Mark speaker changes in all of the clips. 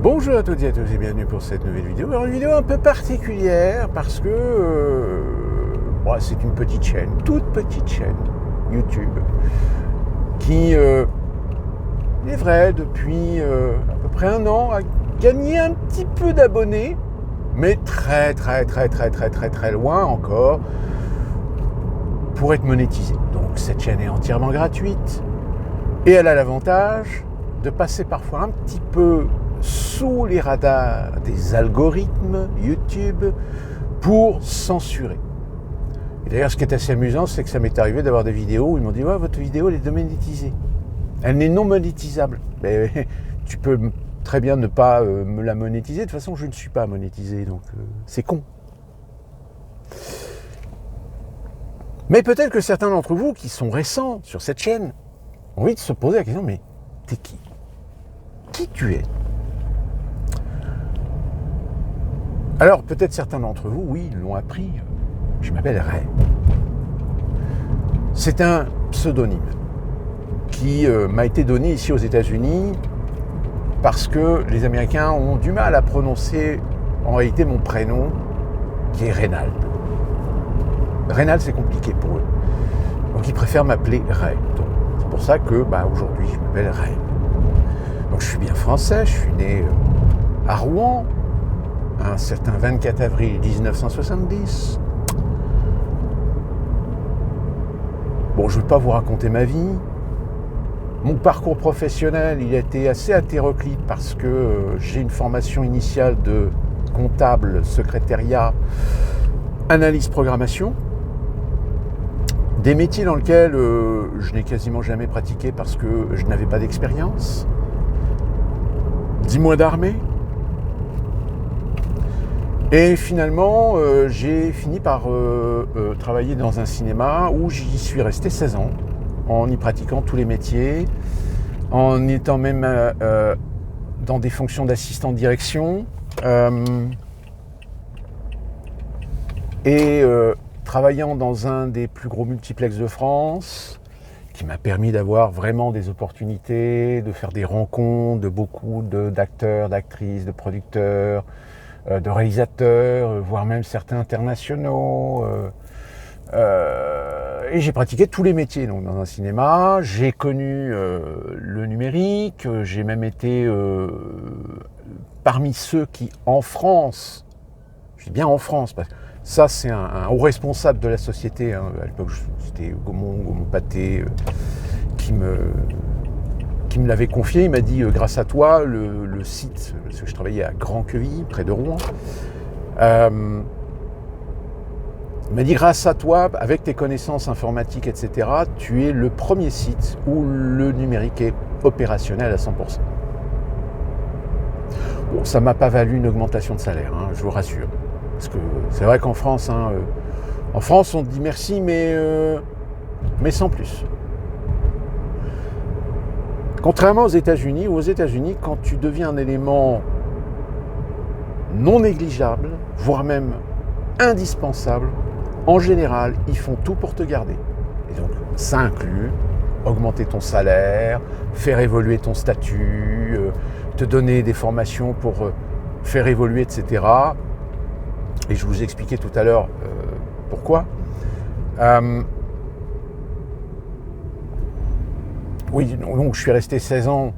Speaker 1: Bonjour à toutes et à tous et bienvenue pour cette nouvelle vidéo. Alors une vidéo un peu particulière parce que c'est une petite chaîne, toute petite chaîne YouTube qui, il est vrai, depuis à peu près un an, a gagné un petit peu d'abonnés, mais très loin encore pour être monétisée. Donc cette chaîne est entièrement gratuite et elle a l'avantage de passer parfois un petit peu sous les radars des algorithmes YouTube pour censurer. Et d'ailleurs, ce qui est assez amusant, c'est que ça m'est arrivé d'avoir des vidéos où ils m'ont dit « Ouais, votre vidéo, elle est démonétisée. Elle n'est non monétisable. » Mais tu peux très bien ne pas me la monétiser. De toute façon, je ne suis pas monétisé, donc c'est con. Mais peut-être que certains d'entre vous qui sont récents sur cette chaîne ont envie de se poser la question « Mais t'es qui ? Qui tu es ?» Alors, peut-être certains d'entre vous, oui, l'ont appris. Je m'appelle Ray. C'est un pseudonyme qui m'a été donné ici aux États-Unis parce que les Américains ont du mal à prononcer en réalité mon prénom, qui est Reynald. Reynald, c'est compliqué pour eux. Donc, ils préfèrent m'appeler Ray. Donc, c'est pour ça que, aujourd'hui, je m'appelle Ray. Donc, je suis bien français. Je suis né à Rouen, un certain 24 avril 1970. Bon, je ne vais pas vous raconter ma vie. Mon parcours professionnel, il a été assez hétéroclite parce que j'ai une formation initiale de comptable, secrétariat, analyse, programmation. Des métiers dans lesquels je n'ai quasiment jamais pratiqué parce que je n'avais pas d'expérience. 10 mois d'armée. Et finalement, j'ai fini par travailler dans un cinéma où j'y suis resté 16 ans, en y pratiquant tous les métiers, en étant même dans des fonctions d'assistant de direction, et travaillant dans un des plus gros multiplex de France, qui m'a permis d'avoir vraiment des opportunités, de faire des rencontres de beaucoup d'acteurs, d'actrices, de producteurs, de réalisateurs, voire même certains internationaux. Et j'ai pratiqué tous les métiers donc, dans un cinéma. J'ai connu le numérique. J'ai même été parmi ceux qui, en France, je dis bien en France, parce que ça c'est un haut responsable de la société. À l'époque, c'était Gaumont Pathé qui me l'avait confié. Il m'a dit, grâce à toi, le site, parce que je travaillais à Grand-Quevilly, près de Rouen, il m'a dit, grâce à toi, avec tes connaissances informatiques, etc., tu es le premier site où le numérique est opérationnel à 100%. Bon, ça ne m'a pas valu une augmentation de salaire, je vous rassure. Parce que c'est vrai qu'en France, en France, on te dit merci, mais sans plus. Contrairement aux États-Unis, quand tu deviens un élément non négligeable, voire même indispensable, en général, ils font tout pour te garder. Et donc, ça inclut augmenter ton salaire, faire évoluer ton statut, te donner des formations pour faire évoluer, etc. Et je vous expliquais tout à l'heure pourquoi. Oui, donc je suis resté 16 ans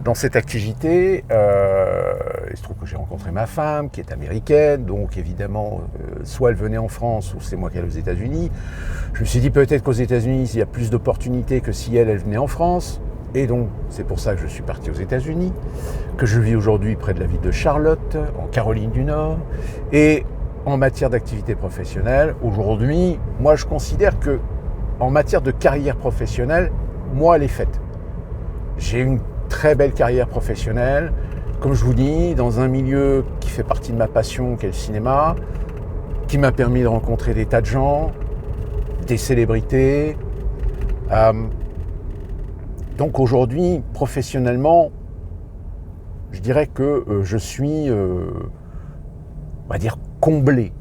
Speaker 1: dans cette activité. Il se trouve que j'ai rencontré ma femme, qui est américaine, donc évidemment, soit elle venait en France, ou c'est moi qui allais aux États-Unis. Je me suis dit peut-être qu'aux États-Unis, il y a plus d'opportunités que si elle venait en France. Et donc, c'est pour ça que je suis parti aux États-Unis, que je vis aujourd'hui près de la ville de Charlotte, en Caroline du Nord. Et en matière d'activité professionnelle, aujourd'hui, moi je considère que en matière de carrière professionnelle, moi, elle est faite. J'ai une très belle carrière professionnelle, comme je vous dis, dans un milieu qui fait partie de ma passion, qui est le cinéma, qui m'a permis de rencontrer des tas de gens, des célébrités. Donc aujourd'hui, professionnellement, je dirais que je suis, on va dire, comblé.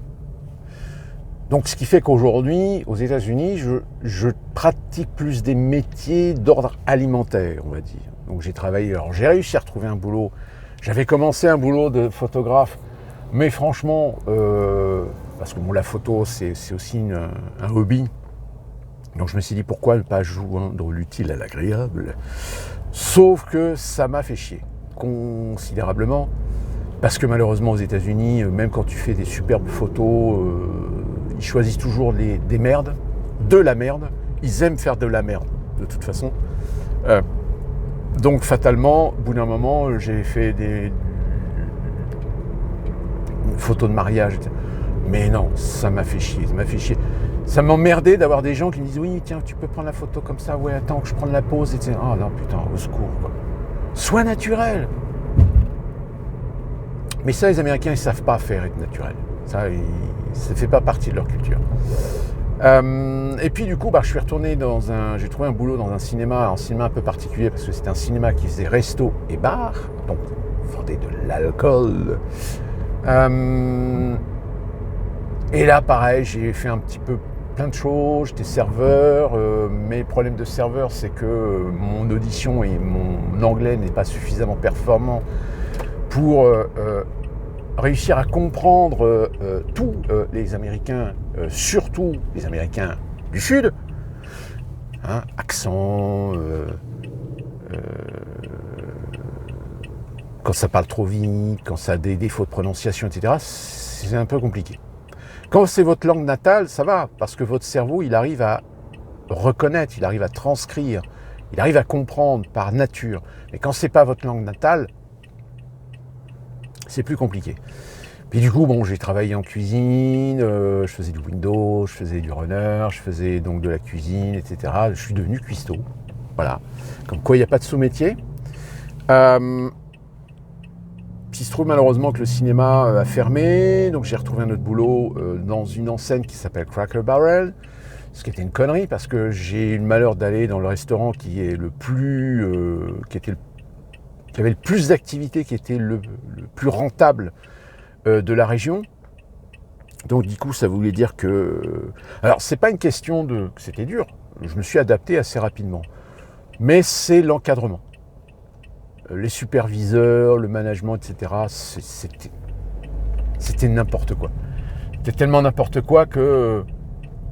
Speaker 1: Donc, ce qui fait qu'aujourd'hui, aux États-Unis, je pratique plus des métiers d'ordre alimentaire, on va dire. Donc, j'ai travaillé, alors j'ai réussi à retrouver un boulot J'avais commencé un boulot de photographe, mais franchement, parce que bon, la photo, c'est aussi un hobby. Donc je me suis dit, pourquoi ne pas joindre l'utile à l'agréable? Sauf que ça m'a fait chier, considérablement. Parce que malheureusement, aux États-Unis, même quand tu fais des superbes photos, ils choisissent toujours des merdes, de la merde. Ils aiment faire de la merde, de toute façon. Donc fatalement, au bout d'un moment, j'ai fait des photos de mariage. Mais non, ça m'a fait chier, Ça m'emmerdait d'avoir des gens qui me disent « Oui, tiens, tu peux prendre la photo comme ça, ouais, attends que je prenne la pause. » etc. Oh non, putain, au secours, quoi. Sois naturel. Mais ça, les Américains, ils savent pas faire être naturel. Ça ne fait pas partie de leur culture. Et puis du coup, je suis retourné j'ai trouvé un boulot dans un cinéma un peu particulier parce que c'était un cinéma qui faisait resto et bar, donc vendait de l'alcool. Et là, pareil, j'ai fait un petit peu plein de choses. J'étais serveur. Mes problèmes de serveur, c'est que mon audition et mon anglais n'est pas suffisamment performant pour réussir à comprendre tous les Américains, surtout les Américains du Sud, hein, accent, quand ça parle trop vite, quand ça a des défauts de prononciation, etc., c'est un peu compliqué. Quand c'est votre langue natale, ça va, parce que votre cerveau, il arrive à reconnaître, il arrive à transcrire, il arrive à comprendre par nature. Mais quand c'est pas votre langue natale, c'est plus compliqué. Puis du coup, j'ai travaillé en cuisine, je faisais du Windows, je faisais du runner, je faisais donc de la cuisine, etc. Je suis devenu cuistot. Voilà. Comme quoi, il n'y a pas de sous-métier. Il se trouve malheureusement que le cinéma a fermé, donc j'ai retrouvé un autre boulot dans une enseigne qui s'appelle Cracker Barrel, ce qui était une connerie parce que j'ai eu le malheur d'aller dans le restaurant qui avait le plus d'activité, qui était le plus rentable de la région. Donc du coup, ça voulait dire que... Alors, c'est pas une question que c'était dur. Je me suis adapté assez rapidement. Mais c'est l'encadrement. Les superviseurs, le management, etc. C'était n'importe quoi. C'était tellement n'importe quoi que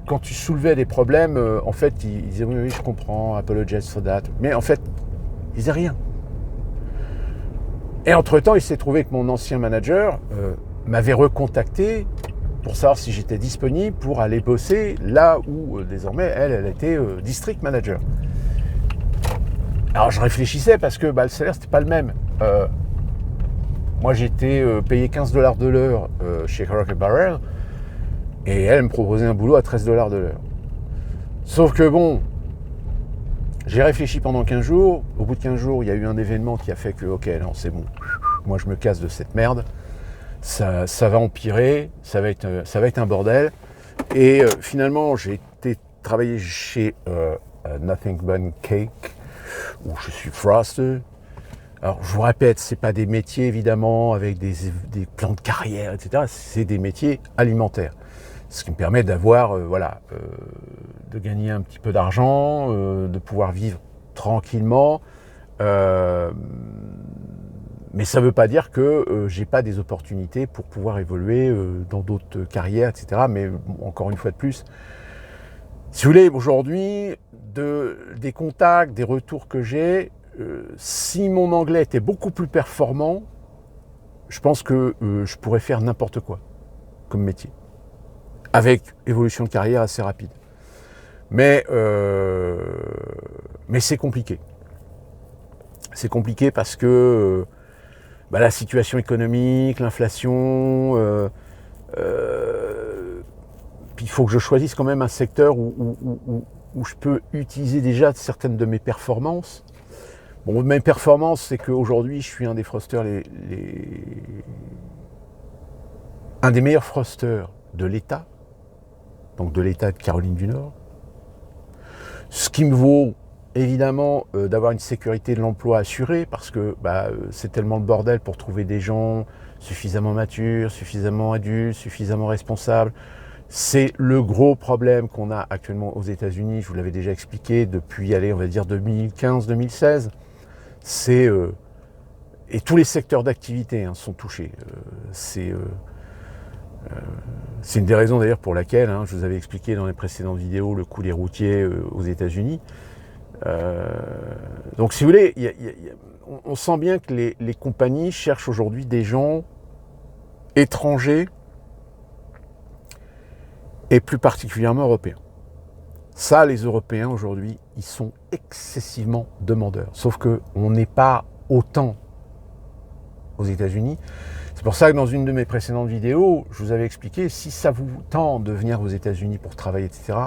Speaker 1: quand tu soulevais des problèmes, en fait, ils disaient oui, je comprends, apologize for that. Mais en fait, ils disaient rien. Et entre-temps, il s'est trouvé que mon ancien manager m'avait recontacté pour savoir si j'étais disponible pour aller bosser là où désormais elle était district manager. Alors je réfléchissais parce que le salaire c'était pas le même. Moi j'étais payé $15 de l'heure chez Cracker Barrel et elle me proposait un boulot à $13 de l'heure. Sauf que j'ai réfléchi pendant 15 jours. Au bout de 15 jours, il y a eu un événement qui a fait que ok, non c'est bon. Moi je me casse de cette merde. Ça va empirer, ça va être un bordel. Et finalement, j'ai été travailler chez Nothing But Cake, où je suis froster. Alors, je vous répète, c'est pas des métiers évidemment avec des plans de carrière, etc. C'est des métiers alimentaires. Ce qui me permet d'avoir, de gagner un petit peu d'argent, de pouvoir vivre tranquillement. Mais ça ne veut pas dire que j'ai pas des opportunités pour pouvoir évoluer dans d'autres carrières, etc. Mais encore une fois de plus, si vous voulez, aujourd'hui, des contacts, des retours que j'ai, si mon anglais était beaucoup plus performant, je pense que je pourrais faire n'importe quoi comme métier, avec évolution de carrière assez rapide. Mais c'est compliqué. C'est compliqué parce que la situation économique, l'inflation, puis il faut que je choisisse quand même un secteur où je peux utiliser déjà certaines de mes performances. Mes performances, c'est qu'aujourd'hui, je suis un des frosters, un des meilleurs frosters de l'État, donc de l'État de Caroline du Nord. Ce qui me vaut évidemment d'avoir une sécurité de l'emploi assurée parce que c'est tellement le bordel pour trouver des gens suffisamment matures, suffisamment adultes, suffisamment responsables. C'est le gros problème qu'on a actuellement aux États-Unis, je vous l'avais déjà expliqué, depuis, on va dire 2015-2016. C'est et tous les secteurs d'activité hein, sont touchés. C'est une des raisons d'ailleurs pour laquelle, je vous avais expliqué dans les précédentes vidéos, le coût des routiers aux États-Unis. Donc si vous voulez, on sent bien que les compagnies cherchent aujourd'hui des gens étrangers et plus particulièrement européens. Ça, les Européens aujourd'hui, ils sont excessivement demandeurs. Sauf qu'on n'est pas autant aux États-Unis. C'est pour ça que dans une de mes précédentes vidéos, je vous avais expliqué, si ça vous tente de venir aux États-Unis pour travailler, etc.,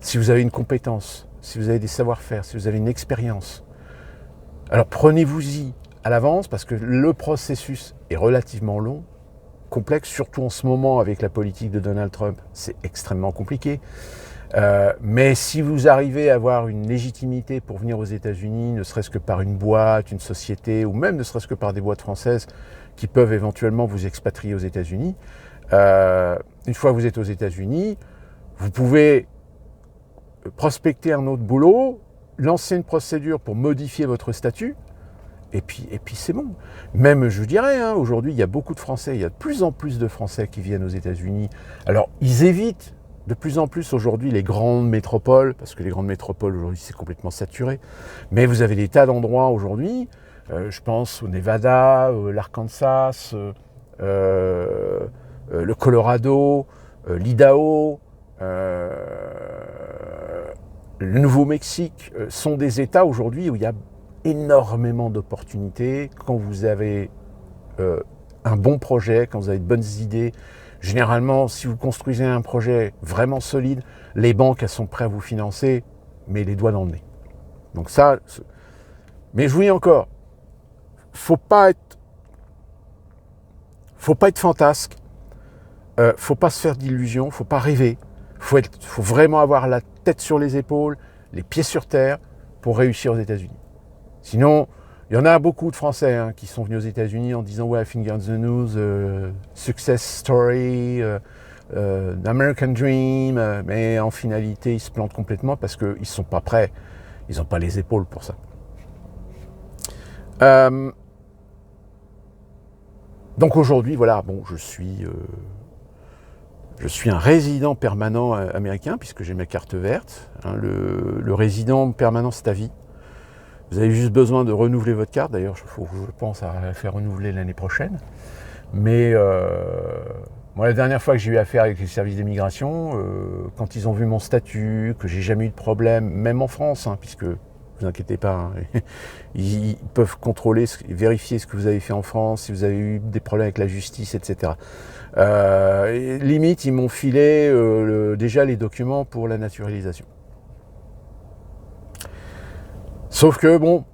Speaker 1: si vous avez une compétence, si vous avez des savoir-faire, si vous avez une expérience, alors prenez-vous-y à l'avance parce que le processus est relativement long, complexe, surtout en ce moment avec la politique de Donald Trump, c'est extrêmement compliqué. Mais si vous arrivez à avoir une légitimité pour venir aux États-Unis, ne serait-ce que par une boîte, une société, ou même ne serait-ce que par des boîtes françaises qui peuvent éventuellement vous expatrier aux États-Unis, une fois que vous êtes aux États-Unis, vous pouvez prospecter un autre boulot, lancer une procédure pour modifier votre statut, et puis c'est bon. Même, je dirais, aujourd'hui, il y a beaucoup de Français, il y a de plus en plus de Français qui viennent aux États-Unis. Alors, ils évitent de plus en plus aujourd'hui les grandes métropoles, parce que les grandes métropoles aujourd'hui c'est complètement saturé, mais vous avez des tas d'endroits aujourd'hui, je pense au Nevada, l'Arkansas, le Colorado, l'Idaho, le Nouveau-Mexique, sont des États aujourd'hui où il y a énormément d'opportunités quand vous avez un bon projet, quand vous avez de bonnes idées. Généralement, si vous construisez un projet vraiment solide, les banques, elles sont prêtes à vous financer, mais les doigts dans le nez. Donc ça, mais je vous dis encore, faut pas être fantasque, faut pas se faire d'illusions, faut pas rêver, faut vraiment avoir la tête sur les épaules, les pieds sur terre pour réussir aux États-Unis. Sinon, il y en a beaucoup de Français qui sont venus aux États-Unis en disant « Ouais, Finger in the News, success story, American Dream », mais en finalité, ils se plantent complètement parce qu'ils ne sont pas prêts. Ils n'ont pas les épaules pour ça. Donc aujourd'hui, voilà, bon, je suis un résident permanent américain puisque j'ai ma carte verte. Le résident permanent, c'est à vie. Vous avez juste besoin de renouveler votre carte. D'ailleurs, je pense à la faire renouveler l'année prochaine. Mais moi, la dernière fois que j'ai eu affaire avec les services d'immigration, quand ils ont vu mon statut, que j'ai jamais eu de problème, même en France, puisque, ne vous inquiétez pas, ils peuvent contrôler, vérifier ce que vous avez fait en France, si vous avez eu des problèmes avec la justice, etc. Limite, ils m'ont filé déjà les documents pour la naturalisation. Sauf que, bon,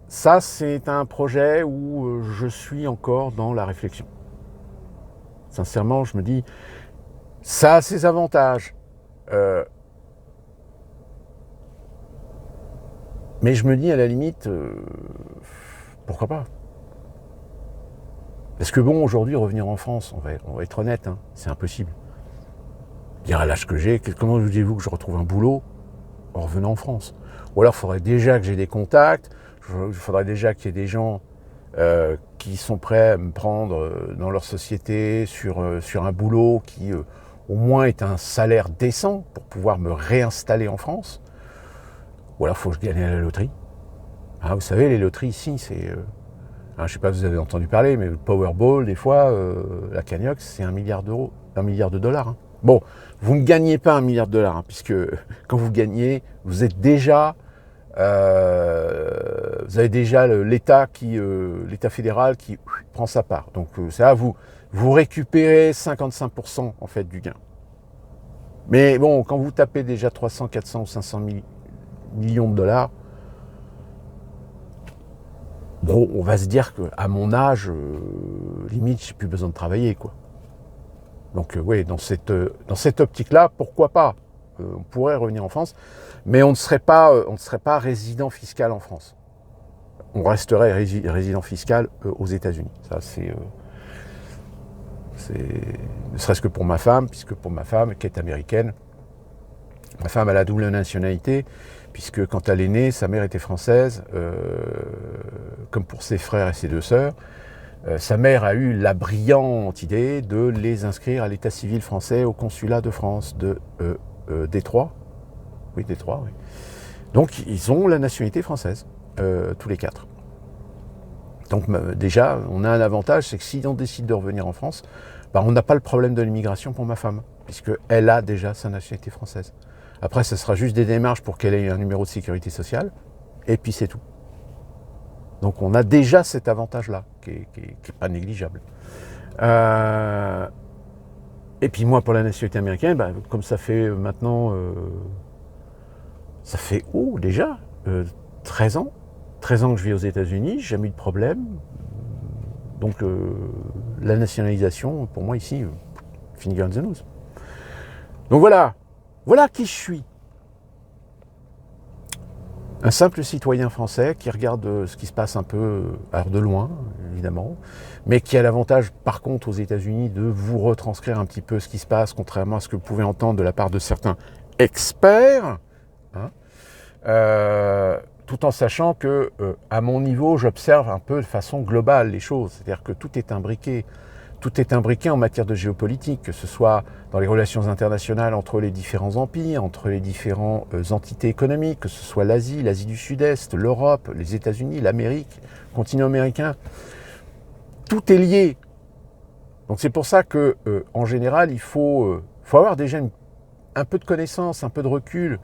Speaker 1: ça, c'est un projet où je suis encore dans la réflexion. Sincèrement, je me dis, ça a ses avantages. Mais je me dis, à la limite, pourquoi pas ? Parce que bon, aujourd'hui, revenir en France, on va être honnête, c'est impossible. Dire à l'âge que j'ai, comment voulez-vous que je retrouve un boulot en revenant en France ? Ou alors, il faudrait déjà que j'ai des contacts, il faudrait déjà qu'il y ait des gens qui sont prêts à me prendre dans leur société sur un boulot qui, au moins, est un salaire décent pour pouvoir me réinstaller en France. Ou alors, il faut que je gagne à la loterie. Vous savez, les loteries ici, c'est... je ne sais pas si vous avez entendu parler, mais le Powerball, des fois, la cagnotte, c'est $1 milliard, $1 milliard. Bon, vous ne gagnez pas $1 milliard, puisque quand vous gagnez, vous êtes déjà... vous avez déjà l'État fédéral qui prend sa part. Donc ça, vous récupérez 55% en fait du gain. Mais bon, quand vous tapez déjà 300, 400 ou 500 millions de dollars, bon, on va se dire qu'à mon âge, limite, j'ai plus besoin de travailler, quoi. Donc oui, dans cette optique-là, pourquoi pas ? On pourrait revenir en France, mais on ne serait pas résident fiscal en France. On resterait résident fiscal aux États-Unis. Ça, c'est ne serait-ce que pour ma femme, puisque pour ma femme, qui est américaine, Ma femme a la double nationalité, puisque quand elle est née, sa mère était française, comme pour ses frères et ses 2 sœurs. Sa mère a eu la brillante idée de les inscrire à l'état civil français au consulat de France de Détroit. Oui, Détroit, oui. Donc ils ont la nationalité française, tous les 4. Donc déjà, on a un avantage, c'est que si on décide de revenir en France, bah, on n'a pas le problème de l'immigration pour ma femme, puisqu'elle a déjà sa nationalité française. Après, ce sera juste des démarches pour qu'elle ait un numéro de sécurité sociale, et puis c'est tout. Donc on a déjà cet avantage-là, qui est pas négligeable. Et puis moi, pour la nationalité américaine, bah, comme ça fait maintenant, ça fait déjà 13 ans. 13 ans que je vis aux États-Unis, j'ai jamais eu de problème. Donc la nationalisation, pour moi ici, finger in the nose. Donc voilà qui je suis. Un simple citoyen français qui regarde ce qui se passe un peu, alors de loin, évidemment, mais qui a l'avantage, par contre, aux États-Unis, de vous retranscrire un petit peu ce qui se passe, contrairement à ce que vous pouvez entendre de la part de certains experts, hein, tout en sachant que, à mon niveau, j'observe un peu de façon globale les choses. C'est-à-dire que tout est imbriqué. Tout est imbriqué en matière de géopolitique, que ce soit dans les relations internationales entre les différents empires, entre les différentes entités économiques, que ce soit l'Asie du Sud-Est, l'Europe, les États-Unis, l'Amérique, le continent américain. Tout est lié. Donc c'est pour ça que, en général, il faut avoir déjà un peu de connaissance, un peu de recul,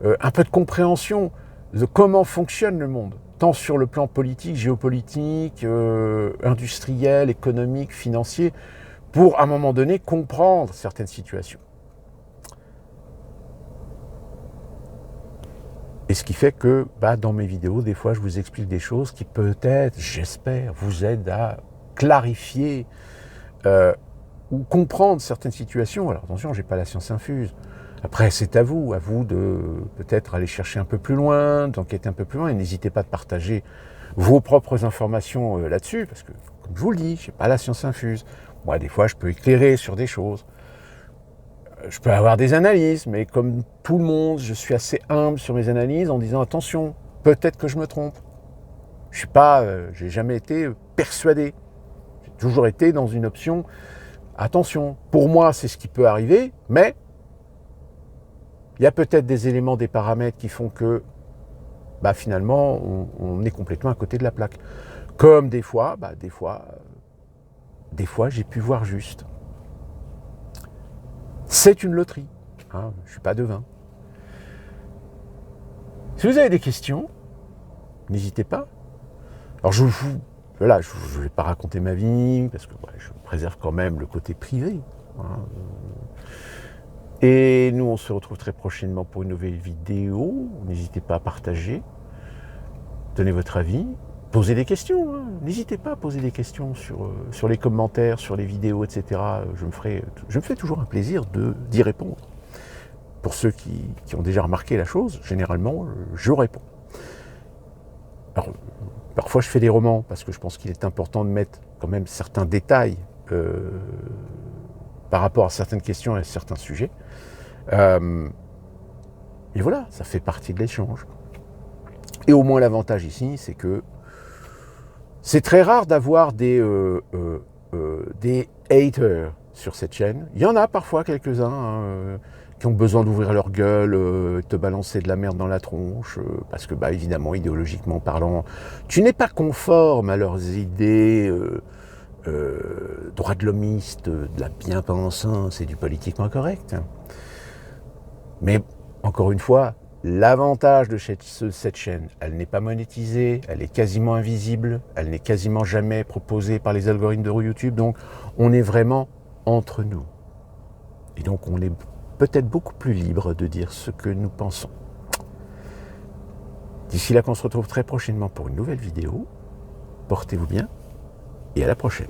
Speaker 1: un peu de compréhension de comment fonctionne le monde, tant sur le plan politique, géopolitique, industriel, économique, financier, pour à un moment donné comprendre certaines situations. Et ce qui fait que dans mes vidéos, des fois, je vous explique des choses qui peut-être, j'espère, vous aident à clarifier ou comprendre certaines situations. Alors attention, je n'ai pas la science infuse. Après, c'est à vous de peut-être aller chercher un peu plus loin, d'enquêter un peu plus loin, et n'hésitez pas de partager vos propres informations là-dessus, parce que, comme je vous le dis, je n'ai pas la science infuse. Moi, des fois, je peux éclairer sur des choses. Je peux avoir des analyses, mais comme tout le monde, je suis assez humble sur mes analyses en disant attention, peut-être que je me trompe. J'ai jamais été persuadé. J'ai toujours été dans une option, attention, pour moi, c'est ce qui peut arriver, mais il y a peut-être des éléments, des paramètres qui font que finalement, on est complètement à côté de la plaque. Comme des fois, j'ai pu voir juste. C'est une loterie. Hein, je ne suis pas devin. Si vous avez des questions, n'hésitez pas. Alors je ne vais pas raconter ma vie, parce que je préserve quand même le côté privé. Hein. Et nous, on se retrouve très prochainement pour une nouvelle vidéo. N'hésitez pas à partager, donner votre avis, poser des questions. Hein. N'hésitez pas à poser des questions sur les commentaires, sur les vidéos, etc. Je me fais toujours un plaisir d'y répondre. Pour ceux qui ont déjà remarqué la chose, généralement, je réponds. Alors, parfois, je fais des romans, parce que je pense qu'il est important de mettre quand même certains détails par rapport à certaines questions et à certains sujets. Et voilà, ça fait partie de l'échange. Et au moins l'avantage ici, c'est que c'est très rare d'avoir des haters sur cette chaîne. Il y en a parfois quelques-uns qui ont besoin d'ouvrir leur gueule, te balancer de la merde dans la tronche, parce que évidemment, idéologiquement parlant, tu n'es pas conforme à leurs idées droit de l'homiste, de la bien-pensance et du politiquement correct. Mais encore une fois, l'avantage de cette chaîne, elle n'est pas monétisée, elle est quasiment invisible, elle n'est quasiment jamais proposée par les algorithmes de YouTube, donc on est vraiment entre nous. Et donc on est peut-être beaucoup plus libre de dire ce que nous pensons. D'ici là qu'on se retrouve très prochainement pour une nouvelle vidéo, portez-vous bien et à la prochaine.